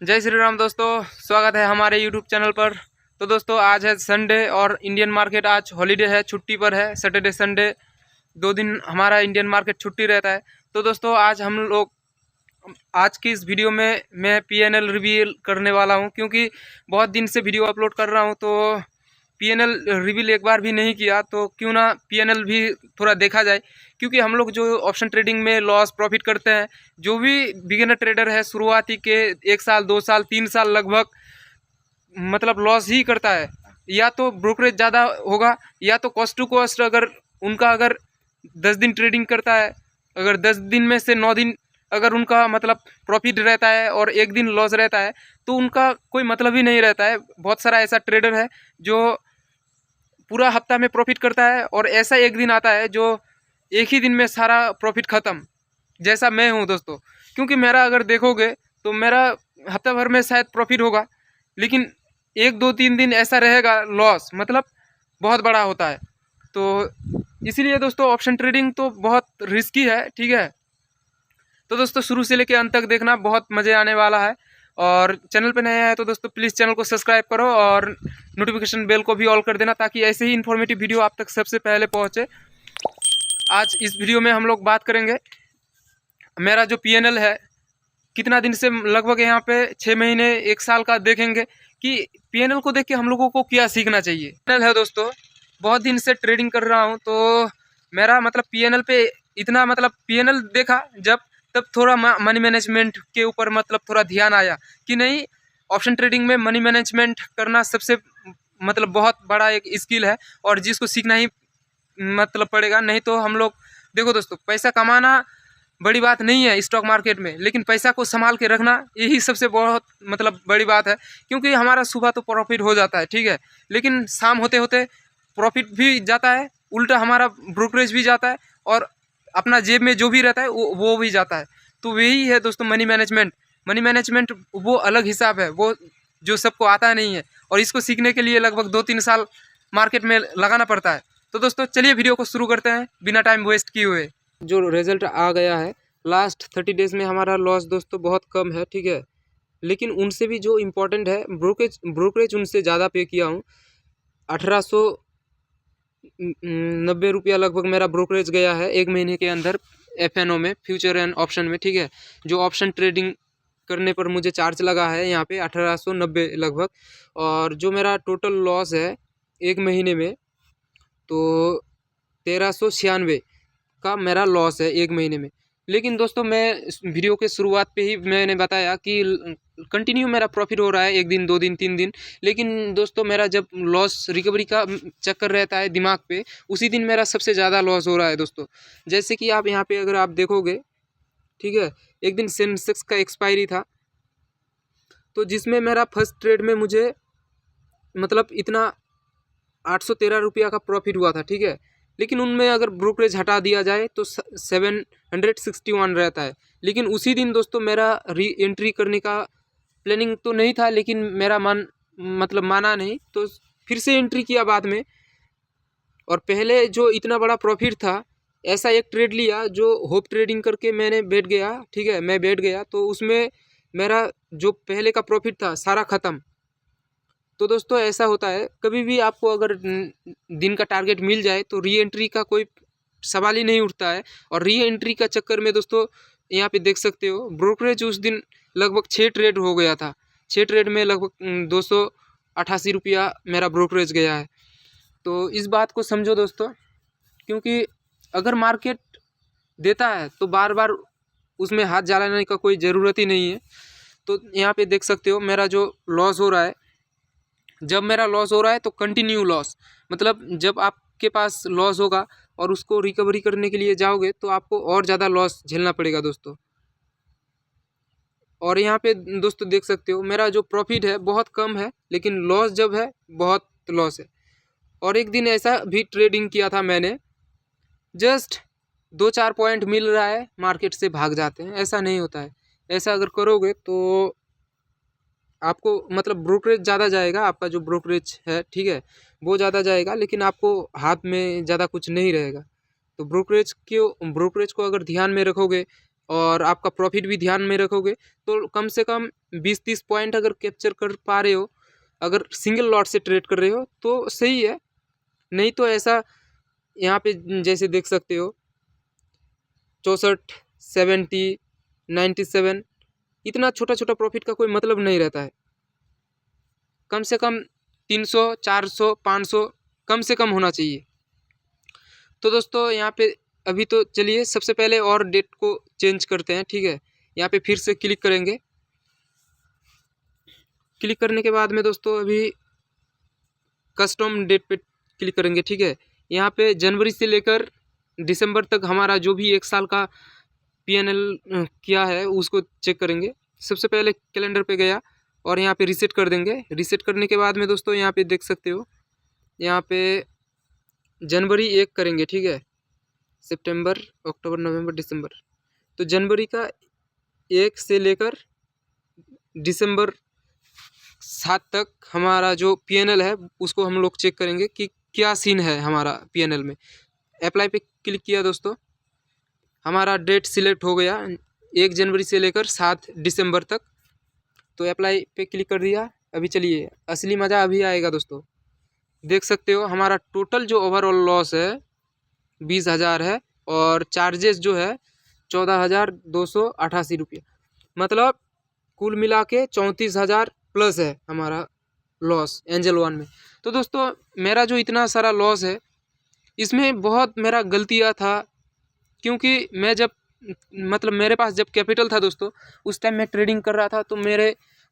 जय श्री राम दोस्तों, स्वागत है हमारे यूट्यूब चैनल पर। तो दोस्तों आज है संडे और इंडियन मार्केट आज हॉलीडे है, छुट्टी पर है। सैटरडे संडे 2 दिन हमारा इंडियन मार्केट छुट्टी रहता है। तो दोस्तों आज हम लोग आज की इस वीडियो में मैं पीएनएल रिवील करने वाला हूं, क्योंकि बहुत दिन से वीडियो अपलोड कर रहा हूं तो पीएनएल रिवील एक बार भी नहीं किया। तो क्यों ना पीएनएल भी थोड़ा देखा जाए, क्योंकि हम लोग जो ऑप्शन ट्रेडिंग में लॉस प्रॉफिट करते हैं, जो भी बिगिनर ट्रेडर है शुरुआती के 1 साल 2 साल 3 साल लगभग मतलब लॉस ही करता है। या तो ब्रोकरेज ज़्यादा होगा या तो कॉस्ट टू कॉस्ट अगर 10 दिन ट्रेडिंग करता है, अगर 10 दिन में से 9 दिन अगर उनका मतलब प्रॉफिट रहता है और 1 दिन लॉस रहता है तो उनका कोई मतलब ही नहीं रहता है। बहुत सारा ऐसा ट्रेडर है जो पूरा हफ्ता में प्रॉफिट करता है और ऐसा 1 दिन आता है जो एक ही दिन में सारा प्रॉफिट ख़त्म, जैसा मैं हूँ दोस्तों। क्योंकि मेरा अगर देखोगे तो मेरा हफ्ता भर में शायद प्रॉफिट होगा, लेकिन 1 2 3 दिन ऐसा रहेगा लॉस, मतलब बहुत बड़ा होता है। तो इसीलिए दोस्तों ऑप्शन ट्रेडिंग तो बहुत रिस्की है, ठीक है। तो दोस्तों शुरू से लेकर अंत तक देखना, बहुत मज़े आने वाला है। और चैनल पे नया है तो दोस्तों प्लीज़ चैनल को सब्सक्राइब करो और नोटिफिकेशन बेल को भी ऑल कर देना, ताकि ऐसे ही इन्फॉर्मेटिव वीडियो आप तक सबसे पहले पहुँचे। आज इस वीडियो में हम लोग बात करेंगे मेरा जो पीएनएल है कितना दिन से, लगभग यहाँ पे 6 महीने 1 साल का देखेंगे कि पीएनएल को देख के हम लोगों को क्या सीखना चाहिए। पीएनएल है दोस्तों, बहुत दिन से ट्रेडिंग कर रहा हूँ तो मेरा मतलब पीएनएल पे इतना मतलब पीएनएल देखा जब तब थोड़ा मनी मैनेजमेंट के ऊपर मतलब थोड़ा ध्यान आया कि नहीं, ऑप्शन ट्रेडिंग में मनी मैनेजमेंट करना सबसे मतलब बहुत बड़ा एक स्किल है और जिसको सीखना ही मतलब पड़ेगा। नहीं तो हम लोग देखो दोस्तों, पैसा कमाना बड़ी बात नहीं है स्टॉक मार्केट में, लेकिन पैसा को संभाल के रखना यही सबसे बहुत मतलब बड़ी बात है। क्योंकि हमारा सुबह तो प्रॉफिट हो जाता है, ठीक है, लेकिन शाम होते होते प्रॉफिट भी जाता है, उल्टा हमारा ब्रोकरेज भी जाता है और अपना जेब में जो भी रहता है वो भी जाता है। तो यही है दोस्तों मनी मैनेजमेंट। मनी मैनेजमेंट वो अलग हिसाब है, वो जो सबको आता नहीं है, और इसको सीखने के लिए लगभग 2 3 साल मार्केट में लगाना पड़ता है। तो दोस्तों चलिए वीडियो को शुरू करते हैं बिना टाइम वेस्ट किए हुए। जो रिजल्ट आ गया है लास्ट 30 डेज में हमारा लॉस दोस्तों बहुत कम है, ठीक है, लेकिन उनसे भी जो इम्पोर्टेंट है ब्रोकरेज उनसे ज़्यादा पे किया हूँ। 1890 रुपया लगभग मेरा ब्रोकरेज गया है 1 महीने के अंदर एफएनओ में, फ्यूचर एंड ऑप्शन में, ठीक है। जो ऑप्शन ट्रेडिंग करने पर मुझे चार्ज लगा है यहाँ पे 1890 लगभग, और जो मेरा टोटल लॉस है 1 महीने में तो 1396 का मेरा लॉस है 1 महीने में। लेकिन दोस्तों मैं इस वीडियो के शुरुआत पे ही मैंने बताया कि कंटिन्यू मेरा प्रॉफिट हो रहा है 1 दिन 2 दिन 3 दिन, लेकिन दोस्तों मेरा जब लॉस रिकवरी का चक्कर रहता है दिमाग पे, उसी दिन मेरा सबसे ज़्यादा लॉस हो रहा है दोस्तों। जैसे कि आप यहाँ पे अगर आप देखोगे, ठीक है, एक दिन सेंसेक्स का एक्सपायरी था तो जिसमें मेरा फर्स्ट ट्रेड में मुझे मतलब इतना 813 रुपया का प्रॉफिट हुआ था, ठीक है, लेकिन उनमें अगर ब्रोकरेज हटा दिया जाए तो 761 रहता है। लेकिन उसी दिन दोस्तों मेरा री एंट्री करने का प्लानिंग तो नहीं था, लेकिन मेरा मन मतलब माना नहीं तो फिर से एंट्री किया बाद में। और पहले जो इतना बड़ा प्रॉफिट था, ऐसा एक ट्रेड लिया जो होप ट्रेडिंग करके मैंने बैठ गया, ठीक है, मैं बैठ गया तो उसमें मेरा जो पहले का प्रॉफिट था सारा ख़त्म। तो दोस्तों ऐसा होता है, कभी भी आपको अगर दिन का टारगेट मिल जाए तो री एंट्री का कोई सवाल ही नहीं उठता है। और री एंट्री का चक्कर में दोस्तों यहाँ पे देख सकते हो ब्रोकरेज उस दिन लगभग 6 ट्रेड हो गया था, 6 ट्रेड में लगभग 288 रुपया मेरा ब्रोकरेज गया है। तो इस बात को समझो दोस्तों, क्योंकि अगर मार्केट देता है तो बार बार उसमें हाथ जलाने का कोई ज़रूरत ही नहीं है। तो यहाँ पे देख सकते हो मेरा जो लॉस हो रहा है, जब मेरा लॉस हो रहा है तो कंटिन्यू लॉस, मतलब जब आपके पास लॉस होगा और उसको रिकवरी करने के लिए जाओगे तो आपको और ज़्यादा लॉस झेलना पड़ेगा दोस्तों। और यहाँ पे दोस्तों देख सकते हो मेरा जो प्रॉफिट है बहुत कम है, लेकिन लॉस जब है बहुत लॉस है। और एक दिन ऐसा भी ट्रेडिंग किया था मैंने, जस्ट 2 4 पॉइंट मिल रहा है मार्केट से भाग जाते हैं, ऐसा नहीं होता है। ऐसा अगर करोगे तो आपको मतलब ब्रोकरेज ज़्यादा जाएगा, आपका जो ब्रोकरेज है, ठीक है, वो ज़्यादा जाएगा, लेकिन आपको हाथ में ज़्यादा कुछ नहीं रहेगा। तो ब्रोकरेज को अगर ध्यान में रखोगे और आपका प्रॉफिट भी ध्यान में रखोगे तो कम से कम 20-30 पॉइंट अगर कैप्चर कर पा रहे हो, अगर सिंगल लॉट से ट्रेड कर रहे हो तो सही है। नहीं तो ऐसा यहाँ पे जैसे देख सकते हो 64, 70, 97, इतना छोटा छोटा प्रॉफिट का कोई मतलब नहीं रहता है। कम से कम 300, 400, 500 कम से कम होना चाहिए। तो दोस्तों यहाँ पे अभी तो चलिए सबसे पहले और डेट को चेंज करते हैं, ठीक है। यहाँ पे फिर से क्लिक करेंगे। क्लिक करने के बाद में दोस्तों अभी कस्टम डेट पे क्लिक करेंगे, ठीक है। यहाँ पे जनवरी से लेकर दिसंबर तक हमारा जो भी 1 साल का PNL किया है उसको चेक करेंगे। सबसे पहले कैलेंडर पे गया और यहाँ पे रीसेट कर देंगे। रीसेट करने के बाद में दोस्तों यहाँ पे देख सकते हो, यहाँ पे जनवरी 1 करेंगे, ठीक है। सितंबर, अक्टूबर, नवंबर, दिसंबर, तो जनवरी का 1 से लेकर दिसंबर 7 तक हमारा जो PNL है उसको हम लोग चेक करेंगे कि क्या सीन है हमारा PNL में। अप्लाई पे क्लिक किया दोस्तों, हमारा डेट सिलेक्ट हो गया 1 जनवरी से लेकर 7 दिसंबर तक। तो अप्लाई पे क्लिक कर दिया। अभी चलिए असली मज़ा अभी आएगा दोस्तों। देख सकते हो हमारा टोटल जो ओवरऑल लॉस है 20,000 है और चार्जेस जो है 14,288 रुपये, मतलब कुल मिला के 34,000 प्लस है हमारा लॉस एंजल वन में। तो दोस्तों मेरा जो इतना सारा लॉस है इसमें बहुत मेरा गलतियाँ था, क्योंकि मैं जब मतलब मेरे पास जब कैपिटल था दोस्तों उस टाइम मैं ट्रेडिंग कर रहा था, तो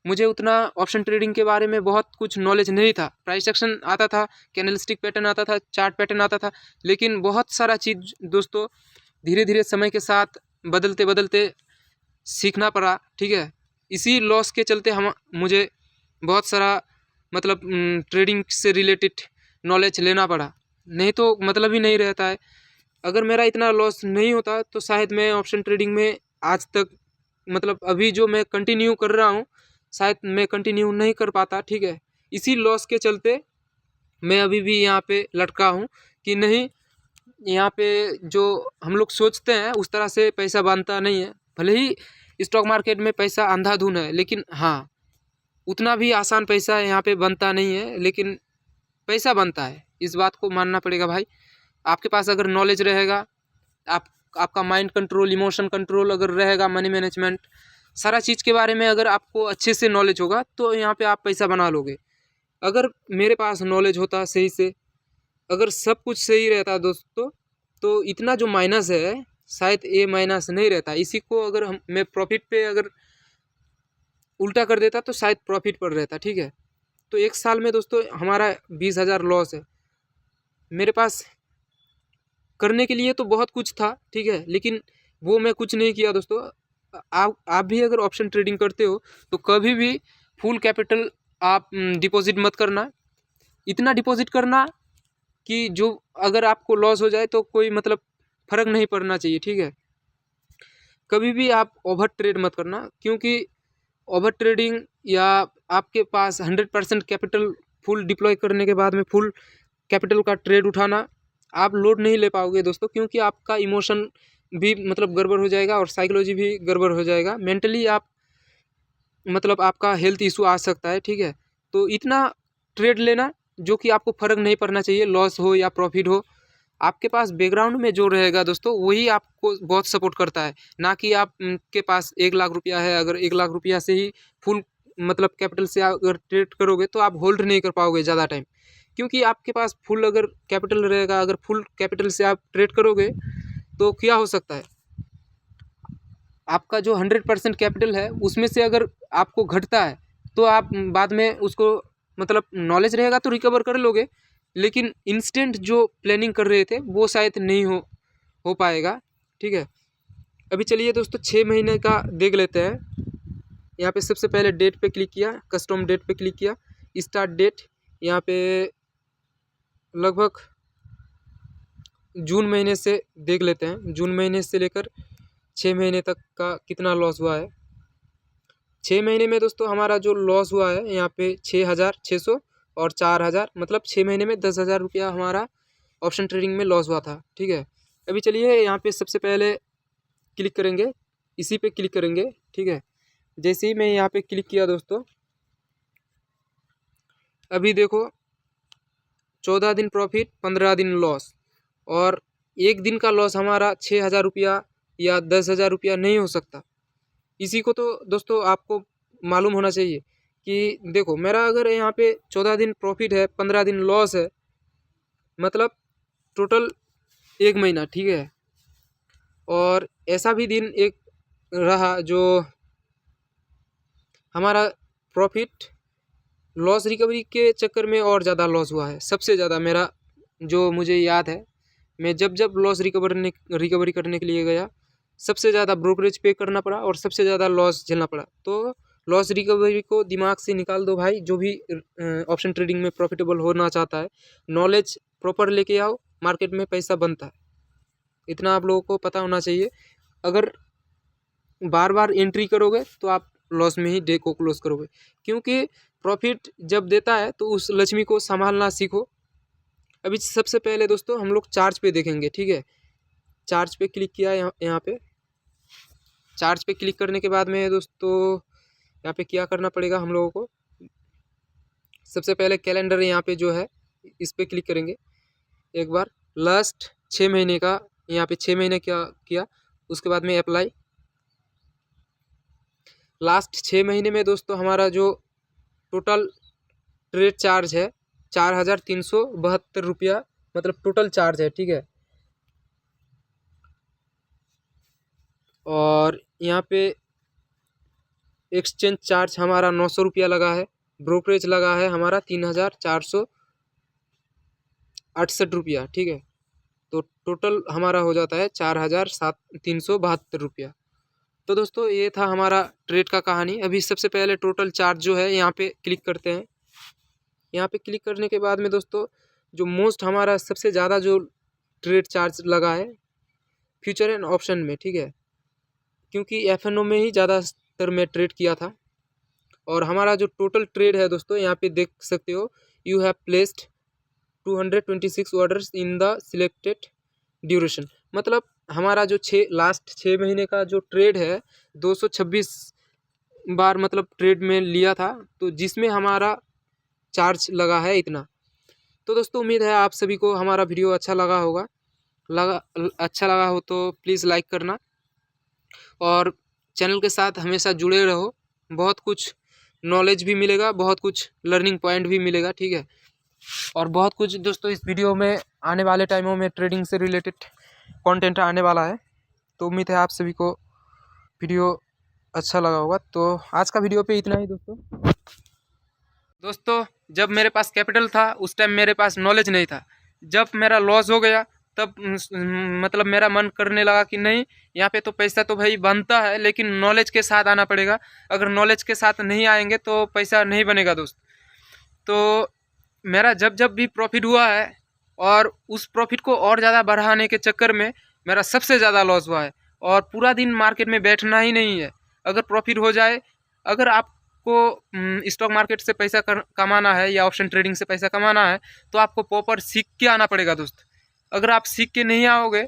मुझे उतना ऑप्शन ट्रेडिंग के बारे में बहुत कुछ नॉलेज नहीं था। प्राइस एक्शन आता था, कैंडलस्टिक पैटर्न आता था, चार्ट पैटर्न आता था, लेकिन बहुत सारा चीज़ दोस्तों धीरे धीरे समय के साथ बदलते बदलते सीखना पड़ा, ठीक है। इसी लॉस के चलते मुझे बहुत सारा मतलब ट्रेडिंग से रिलेटेड नॉलेज लेना पड़ा, नहीं तो मतलब ही नहीं रहता है। अगर मेरा इतना लॉस नहीं होता तो शायद मैं ऑप्शन ट्रेडिंग में आज तक मतलब अभी जो मैं कंटिन्यू कर रहा हूँ शायद मैं कंटिन्यू नहीं कर पाता, ठीक है। इसी लॉस के चलते मैं अभी भी यहाँ पे लटका हूँ कि नहीं, यहाँ पे जो हम लोग सोचते हैं उस तरह से पैसा बनता नहीं है। भले ही स्टॉक मार्केट में पैसा अंधाधुन है, लेकिन हाँ उतना भी आसान पैसा यहाँ पे बनता नहीं है, लेकिन पैसा बनता है, इस बात को मानना पड़ेगा भाई। आपके पास अगर नॉलेज रहेगा, आपका माइंड कंट्रोल, इमोशन कंट्रोल अगर रहेगा, मनी मैनेजमेंट, सारा चीज़ के बारे में अगर आपको अच्छे से नॉलेज होगा तो यहाँ पे आप पैसा बना लोगे। अगर मेरे पास नॉलेज होता सही से, अगर सब कुछ सही रहता दोस्तों, तो इतना जो माइनस है शायद ये माइनस नहीं रहता। इसी को अगर मैं प्रॉफिट पे अगर उल्टा कर देता तो शायद प्रॉफिट पर रहता, ठीक है। तो 1 साल में दोस्तों हमारा 20,000 लॉस है। मेरे पास करने के लिए तो बहुत कुछ था, ठीक है, लेकिन वो मैं कुछ नहीं किया दोस्तों। आप भी अगर ऑप्शन ट्रेडिंग करते हो तो कभी भी फुल कैपिटल आप डिपॉजिट मत करना। इतना डिपॉजिट करना कि जो अगर आपको लॉस हो जाए तो कोई मतलब फ़र्क नहीं पड़ना चाहिए, ठीक है। कभी भी आप ओवर ट्रेड मत करना, क्योंकि ओवर ट्रेडिंग या आपके पास 100% कैपिटल फुल डिप्लॉय करने के बाद में फुल कैपिटल का ट्रेड उठाना आप लोड नहीं ले पाओगे दोस्तों, क्योंकि आपका इमोशन भी मतलब गड़बड़ हो जाएगा और साइकोलॉजी भी गड़बड़ हो जाएगा। मेंटली आप मतलब आपका हेल्थ इशू आ सकता है, ठीक है। तो इतना ट्रेड लेना जो कि आपको फ़र्क नहीं पड़ना चाहिए, लॉस हो या प्रॉफिट हो। आपके पास बैकग्राउंड में जो रहेगा दोस्तों वही आपको बहुत सपोर्ट करता है, ना कि आप के पास 1 लाख रुपया है, अगर 1 लाख रुपया से ही फुल मतलब कैपिटल से अगर ट्रेड करोगे तो आप होल्ड नहीं कर पाओगे ज़्यादा टाइम। क्योंकि आपके पास फुल अगर कैपिटल रहेगा, अगर फुल कैपिटल से आप ट्रेड करोगे तो क्या हो सकता है, आपका जो 100% कैपिटल है उसमें से अगर आपको घटता है तो आप बाद में उसको मतलब नॉलेज रहेगा तो रिकवर कर लोगे, लेकिन इंस्टेंट जो प्लानिंग कर रहे थे वो शायद नहीं हो पाएगा, ठीक है। अभी चलिए दोस्तों 6 महीने का देख लेते हैं। यहाँ पे सबसे पहले डेट पे क्लिक किया, कस्टम डेट पे क्लिक किया, स्टार्ट डेट यहाँ पे लगभग जून महीने से देख लेते हैं। जून महीने से लेकर 6 महीने तक का कितना लॉस हुआ है। 6 महीने में दोस्तों हमारा जो लॉस हुआ है यहाँ पे 6,600 और 4,000, मतलब 6 महीने में 10,000 रुपया हमारा ऑप्शन ट्रेडिंग में लॉस हुआ था, ठीक है। अभी चलिए यहाँ पे सबसे पहले क्लिक करेंगे, इसी पे क्लिक करेंगे, ठीक है। जैसे ही मैं यहाँ पे क्लिक किया दोस्तों, अभी देखो 14 दिन प्रॉफिट 15 दिन लॉस, और एक दिन का लॉस हमारा 6,000 रुपया या 10,000 रुपया नहीं हो सकता। इसी को तो दोस्तों आपको मालूम होना चाहिए कि देखो मेरा अगर यहाँ पे 14 दिन प्रॉफिट है 15 दिन लॉस है, मतलब टोटल 1 महीना, ठीक है। और ऐसा भी दिन एक रहा जो हमारा प्रॉफिट लॉस रिकवरी के चक्कर में और ज़्यादा लॉस हुआ है। सबसे ज़्यादा मेरा जो मुझे याद है, मैं जब जब लॉस रिकवरी करने के लिए गया, सबसे ज़्यादा ब्रोकरेज पे करना पड़ा और सबसे ज़्यादा लॉस झेलना पड़ा। तो लॉस रिकवरी को दिमाग से निकाल दो भाई, जो भी ऑप्शन ट्रेडिंग में प्रॉफिटेबल होना चाहता है, नॉलेज प्रॉपर लेके आओ, मार्केट में पैसा बनता है, इतना आप लोगों को पता होना चाहिए। अगर बार बार एंट्री करोगे तो आप लॉस में ही डे को क्लोज करोगे, क्योंकि प्रॉफिट जब देता है तो उस लक्ष्मी को संभालना सीखो। अभी सबसे पहले दोस्तों हम लोग चार्ज पे देखेंगे, ठीक है। चार्ज पे क्लिक किया, यहाँ पे चार्ज पे क्लिक करने के बाद में दोस्तों यहाँ पे क्या करना पड़ेगा हम लोगों को, सबसे पहले कैलेंडर यहाँ पे जो है इस पे क्लिक करेंगे एक बार। लास्ट 6 महीने का यहाँ पे 6 महीने क्या किया, उसके बाद में अप्लाई। लास्ट 6 महीने में दोस्तों हमारा जो टोटल ट्रेड चार्ज है 4,372 रुपया, मतलब टोटल चार्ज है, ठीक है। और यहाँ पे एक्सचेंज चार्ज हमारा 900 रुपया लगा है, ब्रोकरेज लगा है हमारा 3,468 रुपया, ठीक है। तो टोटल हमारा हो जाता है 4,372 रुपया। तो दोस्तों ये था हमारा ट्रेड का कहानी। अभी सबसे पहले टोटल चार्ज जो है यहाँ पे क्लिक करते हैं। यहाँ पे क्लिक करने के बाद में दोस्तों जो मोस्ट हमारा सबसे ज़्यादा जो ट्रेड चार्ज लगा है फ्यूचर एंड ऑप्शन में, ठीक है, क्योंकि एफएनओ में ही ज़्यादातर मैं ट्रेड किया था। और हमारा जो टोटल ट्रेड है दोस्तों यहाँ पे देख सकते हो, you have placed 226 orders in the selected duration, मतलब हमारा जो लास्ट 6 महीने का जो ट्रेड है 226 बार मतलब ट्रेड में लिया था, तो जिसमें हमारा चार्ज लगा है इतना। तो दोस्तों उम्मीद है आप सभी को हमारा वीडियो अच्छा लगा होगा। अच्छा लगा हो तो प्लीज़ लाइक करना, और चैनल के साथ हमेशा जुड़े रहो। बहुत कुछ नॉलेज भी मिलेगा, बहुत कुछ लर्निंग पॉइंट भी मिलेगा, ठीक है। और बहुत कुछ दोस्तों इस वीडियो में आने वाले टाइमों में ट्रेडिंग से रिलेटेड कंटेंट आने वाला है। तो उम्मीद है आप सभी को वीडियो अच्छा लगा होगा। तो आज का वीडियो पे इतना ही दोस्तों जब मेरे पास कैपिटल था उस टाइम मेरे पास नॉलेज नहीं था। जब मेरा लॉस हो गया तब मतलब मेरा मन करने लगा कि नहीं, यहाँ पे तो पैसा तो भाई बनता है, लेकिन नॉलेज के साथ आना पड़ेगा। अगर नॉलेज के साथ नहीं आएंगे तो पैसा नहीं बनेगा दोस्त। तो मेरा जब जब भी प्रॉफिट हुआ है, और उस प्रॉफिट को और ज़्यादा बढ़ाने के चक्कर में मेरा सबसे ज़्यादा लॉस हुआ है। और पूरा दिन मार्केट में बैठना ही नहीं है। अगर प्रॉफिट हो जाए, अगर आपको स्टॉक मार्केट से पैसा कमाना है या ऑप्शन ट्रेडिंग से पैसा कमाना है, तो आपको प्रॉपर सीख के आना पड़ेगा दोस्त। अगर आप सीख के नहीं आओगे,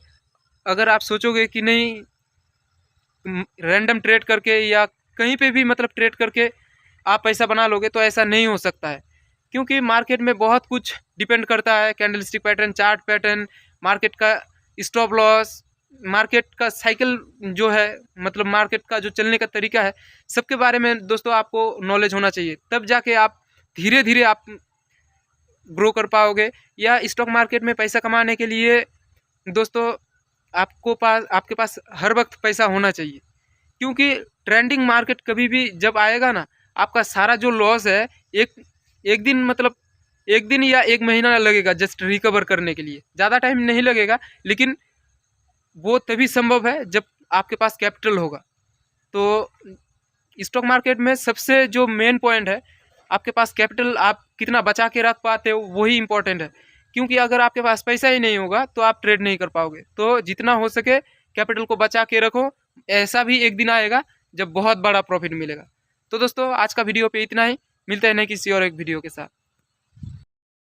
अगर आप सोचोगे कि नहीं रैंडम ट्रेड करके या कहीं पे भी मतलब ट्रेड करके आप पैसा बना लोगे, तो ऐसा नहीं हो सकता है। क्योंकि मार्केट में बहुत कुछ डिपेंड करता है, candlestick pattern, chart pattern, market का स्टॉप लॉस, मार्केट का साइकिल जो है, मतलब मार्केट का जो चलने का तरीका है, सबके बारे में दोस्तों आपको नॉलेज होना चाहिए। तब जाके आप धीरे धीरे आप ग्रो कर पाओगे। या स्टॉक मार्केट में पैसा कमाने के लिए दोस्तों आपके पास हर वक्त पैसा होना चाहिए, क्योंकि ट्रेंडिंग मार्केट कभी भी जब आएगा ना, आपका सारा जो लॉस है एक दिन मतलब एक दिन या एक महीना लगेगा जस्ट रिकवर करने के लिए, ज़्यादा टाइम नहीं लगेगा। लेकिन वो तभी संभव है जब आपके पास कैपिटल होगा। तो स्टॉक मार्केट में सबसे जो मेन पॉइंट है, आपके पास कैपिटल आप कितना बचा के रख पाते हो, वही इंपॉर्टेंट है। क्योंकि अगर आपके पास पैसा ही नहीं होगा तो आप ट्रेड नहीं कर पाओगे। तो जितना हो सके कैपिटल को बचा के रखो, ऐसा भी एक दिन आएगा जब बहुत बड़ा प्रॉफिट मिलेगा। तो दोस्तों आज का वीडियो पे इतना ही, मिलते हैं किसी और एक वीडियो के साथ।